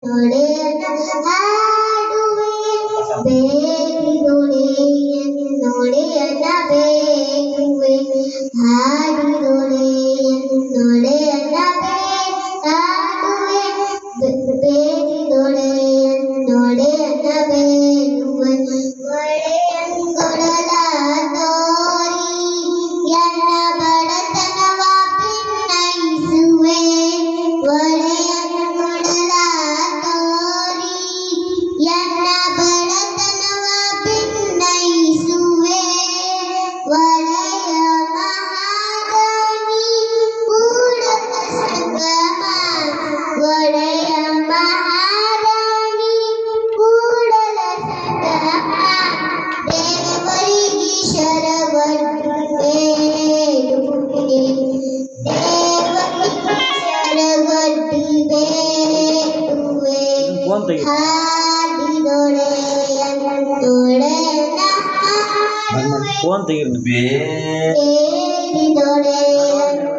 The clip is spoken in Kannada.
ನೋಡೆಯನ್ನ ಹಾಡುವೆ ಬೇಡಿ ನೋಡೆಯನ್ನು ನೋಡೆಯನ್ನ ಬೇಡುವೆ ಹಾಡಿ ನೋಡೆಯನ್ನು ನೋಡೆಯನ್ನ ಹಾಡುವೆ ಬೇಡಿ ನೋಡೆಯನ್ನು ನೋಡೆಯನ್ನ ಬೇಡುವೆ ಒಡೆಯಂಗೊಡಲ ತೋರಿ ಎನ್ನ ಬಡತನವ ಭಿನ್ನಯಿಸುವೆ ಒಡೆಯಂಗೊಡಲ ತೋರಿ ಎನ್ನ ಬಡತನವ ಭಿನ್ನಯಿಸುವೆ ಒಡೆಯ ಮಹಾರಾಣಿ ಕೂಡಲ ಸಂಗಮ ಒಡೆಯ ಮಹಾರಾಣಿ ಕೂಡಲ ಸಂಗಮ ದೇವರಿಗೆ ಶರವಟ್ಟು ಬೇಡುವೆ ದೇವರಿಗೆ ಶರವಟ್ಟು ಬೇಡುವೆ ಹಾಡಿದೊಡೆಯನ್ನ ನೋಡೆಯನ್ನ ಹಾಡುವೆ ಬೇಡಿದೊಡೆಯನ್ನ